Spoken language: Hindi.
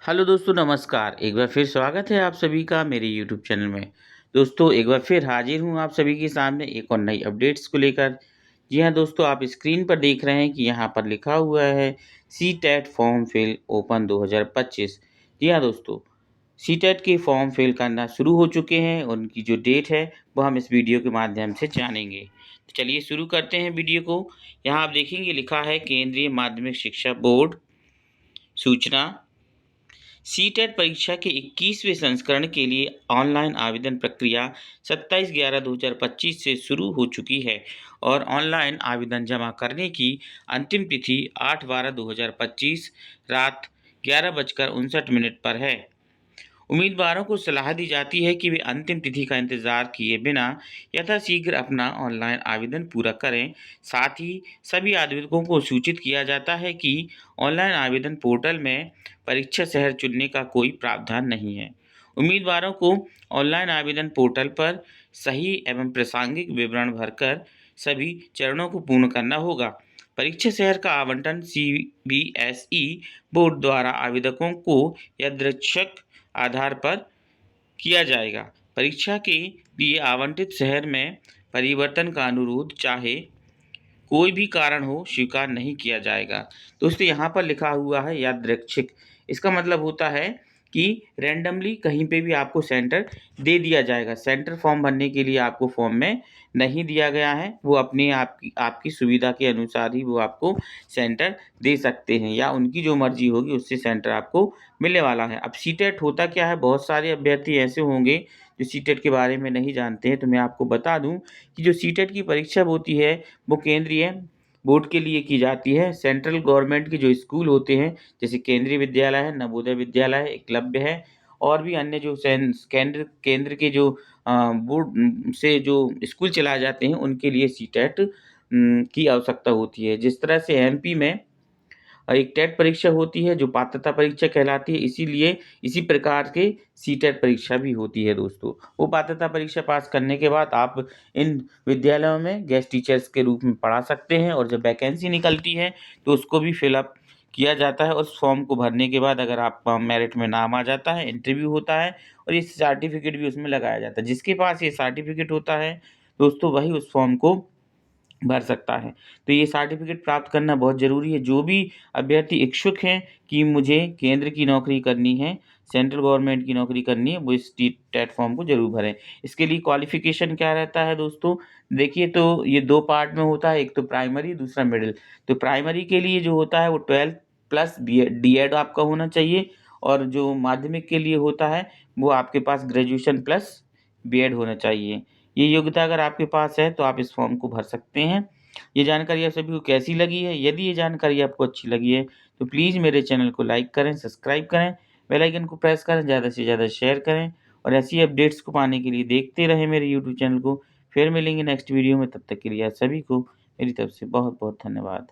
हेलो दोस्तों, नमस्कार। एक बार फिर स्वागत है आप सभी का मेरे यूट्यूब चैनल में। दोस्तों, एक बार फिर हाजिर हूँ आप सभी के सामने एक और नई अपडेट्स को लेकर। जी हाँ दोस्तों, आप स्क्रीन पर देख रहे हैं कि यहाँ पर लिखा हुआ है सीटेट फॉर्म फिल ओपन 2025। जी हाँ दोस्तों, सीटेट के फॉर्म फिल करना शुरू हो चुके हैं और उनकी जो डेट है वो हम इस वीडियो के माध्यम से जानेंगे। तो चलिए शुरू करते हैं वीडियो को। यहाँ आप देखेंगे लिखा है केंद्रीय माध्यमिक शिक्षा बोर्ड सूचना। सीटेट परीक्षा के 21वें संस्करण के लिए ऑनलाइन आवेदन प्रक्रिया 27/11/2025 से शुरू हो चुकी है और ऑनलाइन आवेदन जमा करने की अंतिम तिथि 8/12/2025 रात 11:59 पर है। उम्मीदवारों को सलाह दी जाती है कि वे अंतिम तिथि का इंतजार किए बिना यथाशीघ्र अपना ऑनलाइन आवेदन पूरा करें। साथ ही सभी आवेदकों को सूचित किया जाता है कि ऑनलाइन आवेदन पोर्टल में परीक्षा शहर चुनने का कोई प्रावधान नहीं है। उम्मीदवारों को ऑनलाइन आवेदन पोर्टल पर सही एवं प्रासंगिक विवरण भरकर सभी चरणों को पूर्ण करना होगा। परीक्षा शहर का आवंटन सीबीएसई बोर्ड द्वारा आवेदकों को यादृच्छिक आधार पर किया जाएगा। परीक्षा के लिए आवंटित शहर में परिवर्तन का अनुरोध चाहे कोई भी कारण हो स्वीकार नहीं किया जाएगा। दोस्तों, यहाँ पर लिखा हुआ है यादृच्छिक। इसका मतलब होता है कि रैंडमली कहीं पे भी आपको सेंटर दे दिया जाएगा। सेंटर फॉर्म भरने के लिए आपको फॉर्म में नहीं दिया गया है। वो अपने आपकी सुविधा के अनुसार ही वो आपको सेंटर दे सकते हैं या उनकी जो मर्ज़ी होगी उससे सेंटर आपको मिलने वाला है। अब सीटेट होता क्या है? बहुत सारे अभ्यर्थी ऐसे होंगे जो सीटेट के बारे में नहीं जानते हैं, तो मैं आपको बता दूँ कि जो सीटेट की परीक्षा होती है वो केंद्रीय बोर्ड के लिए की जाती है। सेंट्रल गवर्नमेंट के जो स्कूल होते हैं जैसे केंद्रीय विद्यालय है, नवोदय विद्यालय है, एकलव्य है और भी अन्य जो केंद्र केंद्र के जो बोर्ड से जो स्कूल चलाए जाते हैं उनके लिए सीटेट की आवश्यकता होती है। जिस तरह से एमपी में एक टेट परीक्षा होती है जो पात्रता परीक्षा कहलाती है, इसीलिए इसी प्रकार के सीटेट परीक्षा भी होती है दोस्तों। वो पात्रता परीक्षा पास करने के बाद आप इन विद्यालयों में गेस्ट टीचर्स के रूप में पढ़ा सकते हैं और जब वैकेंसी निकलती है तो उसको भी फिलअप किया जाता है और उस फॉर्म को भरने के बाद अगर आपका मेरिट में नाम आ जाता है, इंटरव्यू होता है और ये सर्टिफिकेट भी उसमें लगाया जाता है। जिसके पास ये सर्टिफिकेट होता है दोस्तों वही उस फॉर्म को भर सकता है। तो ये सर्टिफ़िकेट प्राप्त करना बहुत ज़रूरी है। जो भी अभ्यर्थी इच्छुक हैं कि मुझे केंद्र की नौकरी करनी है, सेंट्रल गवर्नमेंट की नौकरी करनी है, वो इस टेट फॉर्म को ज़रूर भरें। इसके लिए क्वालिफ़िकेशन क्या रहता है दोस्तों? देखिए, तो ये 2 पार्ट में होता है, एक तो प्राइमरी, दूसरा मिडिल। तो प्राइमरी के लिए जो होता है वो 12th प्लस बीएड डीएड आपका होना चाहिए और जो माध्यमिक के लिए होता है वो आपके पास ग्रेजुएशन प्लस बीएड होना चाहिए। ये योग्यता अगर आपके पास है तो आप इस फॉर्म को भर सकते हैं। ये जानकारी आप सभी को कैसी लगी है? यदि ये जानकारी आपको अच्छी लगी है तो प्लीज़ मेरे चैनल को लाइक करें, सब्सक्राइब करें, बेल आइकन को प्रेस करें, ज़्यादा से ज़्यादा शेयर करें और ऐसी अपडेट्स को पाने के लिए देखते रहें मेरे यूट्यूब चैनल को। फिर मिलेंगे नेक्स्ट वीडियो में, तब तक के लिए आप सभी को मेरी तरफ से बहुत-बहुत धन्यवाद।